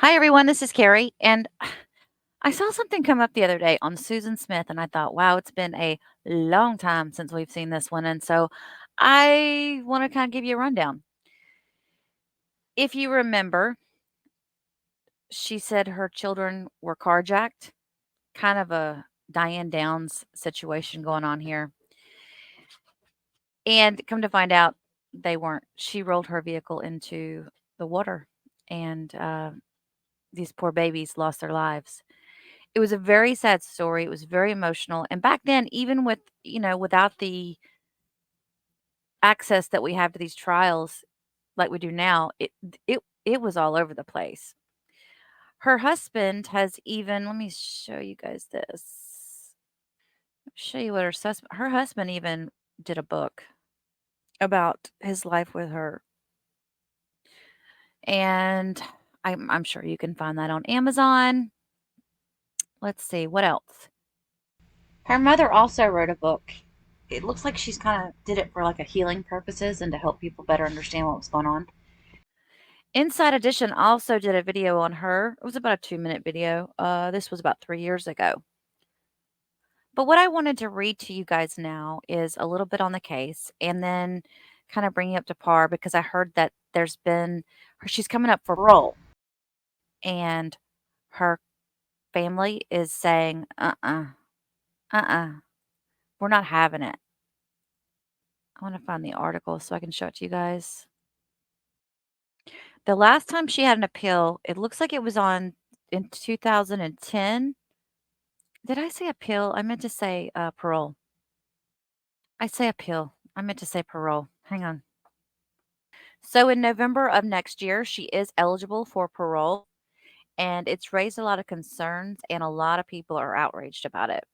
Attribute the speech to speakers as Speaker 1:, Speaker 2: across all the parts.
Speaker 1: Hi, everyone. This is Carrie. And I saw something come up the other day on Susan Smith, and I thought, wow, it's been a long time since we've seen this one. And so I want to kind of give you a rundown. If you remember, she said her children were carjacked, kind of a Diane Downs situation going on here. And come to find out, they weren't. She rolled her vehicle into the water, and these poor babies lost their lives. It was a very sad story, it was very emotional, and back then, even with without the access that we have to these trials like we do now, it was all over the place. Her husband has even let me show you guys this. Show you what her husband even did a book about his life with her, and I'm sure you can find that on Amazon. Let's see, what else? Her mother also wrote a book. It looks like she's kind of did it for like a healing purposes and to help people better understand what was going on. Inside Edition also did a video on her. It was about a 2-minute video. This was about 3 years ago. But what I wanted to read to you guys now is a little bit on the case and then kind of bring you up to par because I heard that she's coming up for parole and her family is saying, we're not having it. I want to find the article so I can show it to you guys. The last time she had an appeal, it looks like it was on in 2010. Did I say appeal? I meant to say, parole. I say appeal. I meant to say parole. Hang on. So in November of next year, she is eligible for parole, and it's raised a lot of concerns, and a lot of people are outraged about it.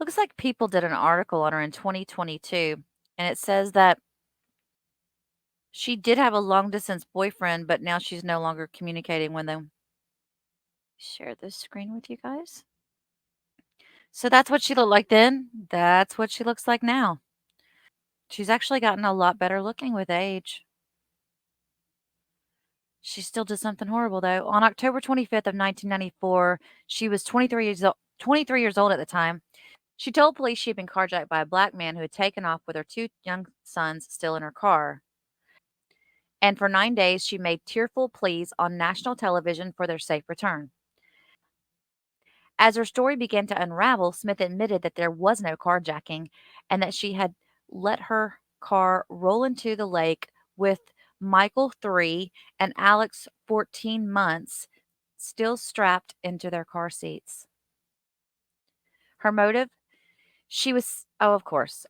Speaker 1: Looks like People did an article on her in 2022, and it says that she did have a long distance boyfriend, but now she's no longer communicating with him. Share this screen with you guys. So that's what she looked like then. That's what she looks like now. She's actually gotten a lot better looking with age. She still did something horrible though. On October 25th of 1994, she was 23 years old at the time. She told police she had been carjacked by a black man who had taken off with her two young sons still in her car. And for 9 days, she made tearful pleas on national television for their safe return. As her story began to unravel, Smith admitted that there was no carjacking and that she had let her car roll into the lake with Michael, 3, and Alex, 14 months, still strapped into their car seats. Her motive? Oh, of course.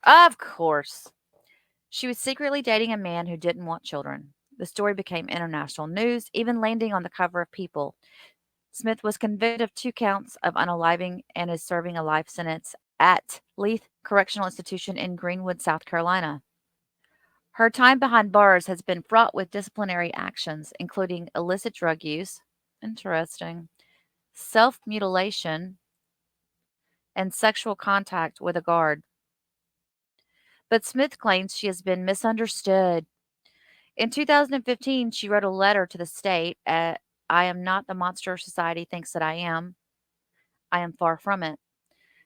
Speaker 1: She was secretly dating a man who didn't want children. The story became international news, even landing on the cover of People. Smith was convicted of 2 counts of unaliving and is serving a life sentence at Leith Correctional Institution in Greenwood, South Carolina. Her time behind bars has been fraught with disciplinary actions, including illicit drug use, interesting, self mutilation, and sexual contact with a guard. But Smith claims she has been misunderstood. In 2015, she wrote a letter to the state at I am not the monster society thinks that I am. I am far from it.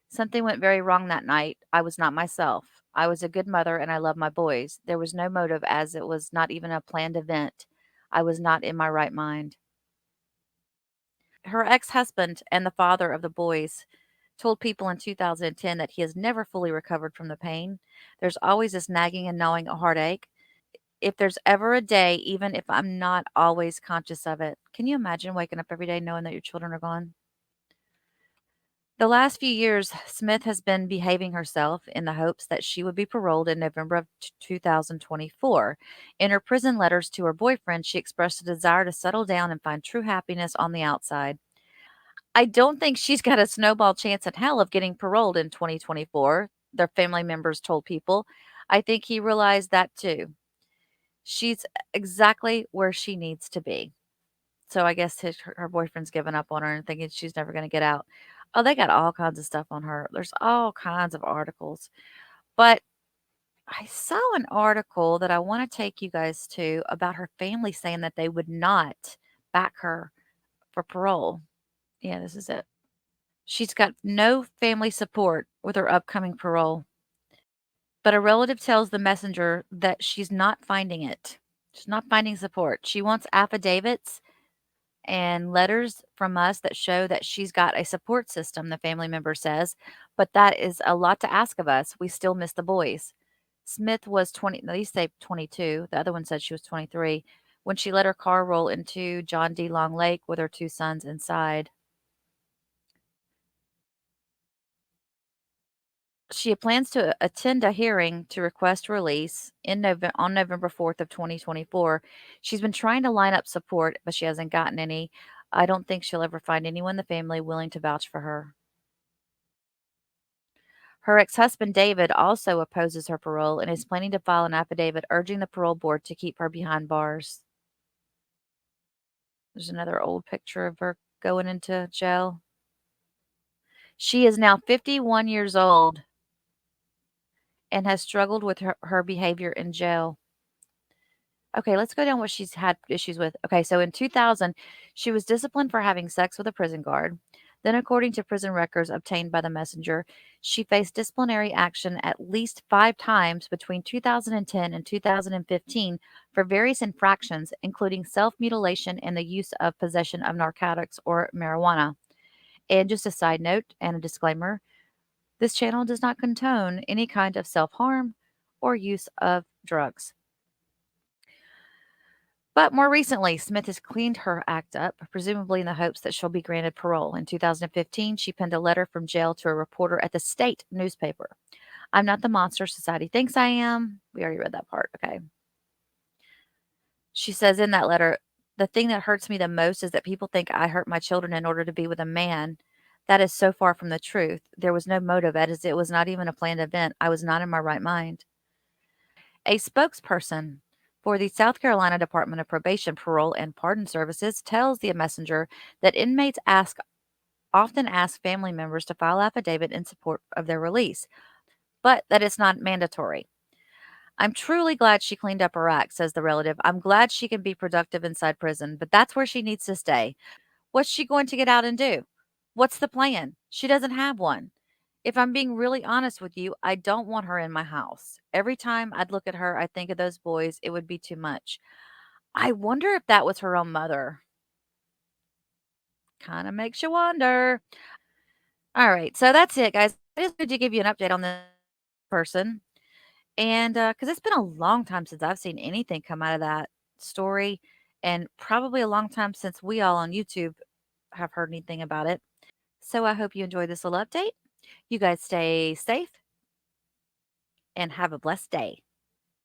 Speaker 1: Something went very wrong that night. I was not myself. I was a good mother and I love my boys. There was no motive as it was not even a planned event. I was not in my right mind. Her ex husband and the father of the boys told People in 2010 that he has never fully recovered from the pain. There's always this nagging and gnawing heartache. If there's ever a day, even if I'm not always conscious of it, can you imagine waking up every day knowing that your children are gone? The last few years, Smith has been behaving herself in the hopes that she would be paroled in November of 2024. In her prison letters to her boyfriend, she expressed a desire to settle down and find true happiness on the outside. I don't think she's got a snowball chance in hell of getting paroled in 2024, their family members told People. I think he realized that too. She's exactly where she needs to be. So I guess her boyfriend's given up on her and thinking she's never gonna get out. Oh, they got all kinds of stuff on her. There's all kinds of articles. But I saw an article that I wanna take you guys to about her family saying that they would not back her for parole. Yeah, this is it. She's got no family support with her upcoming parole, but a relative tells the messenger that she's not finding it. She's not finding support. She wants affidavits and letters from us that show that she's got a support system, the family member says, but that is a lot to ask of us. We still miss the boys. Smith was 20, no, these say 22. The other one said she was 23 when she let her car roll into John D. Long Lake with her two sons inside. She plans to attend a hearing to request release on November 4th of 2024. She's been trying to line up support, but she hasn't gotten any. I don't think she'll ever find anyone in the family willing to vouch for her. Her ex-husband David also opposes her parole and is planning to file an affidavit urging the parole board to keep her behind bars. There's another old picture of her going into jail. She is now 51 years old and has struggled with her behavior in jail. Okay, let's go down what she's had issues with. Okay, so in 2000, she was disciplined for having sex with a prison guard. Then, according to prison records obtained by the messenger, she faced disciplinary action at least 5 times between 2010 and 2015 for various infractions, including self mutilation and the use of possession of narcotics or marijuana. And just a side note and a disclaimer, this channel does not condone any kind of self harm or use of drugs. But more recently, Smith has cleaned her act up, presumably in the hopes that she'll be granted parole. In 2015, she penned a letter from jail to a reporter at the state newspaper. I'm not the monster society thinks I am. We already read that part. Okay. She says in that letter, the thing that hurts me the most is that people think I hurt my children in order to be with a man. That is so far from the truth. There was no motive, as it was not even a planned event. I was not in my right mind. A spokesperson for the South Carolina Department of Probation, Parole, and Pardon Services tells the messenger that inmates often ask family members to file affidavit in support of their release, but that it's not mandatory. I'm truly glad she cleaned up her act, says the relative. I'm glad she can be productive inside prison, but that's where she needs to stay. What's she going to get out and do? What's the plan? She doesn't have one. If I'm being really honest with you, I don't want her in my house. Every time I'd look at her, I think of those boys. It would be too much. I wonder if that was her own mother. Kind of makes you wonder. All right, so that's it, guys. I just wanted to give you an update on this person. And because it's been a long time since I've seen anything come out of that story, and probably a long time since we all on YouTube have heard anything about it. So I hope you enjoyed this little update. You guys stay safe and have a blessed day.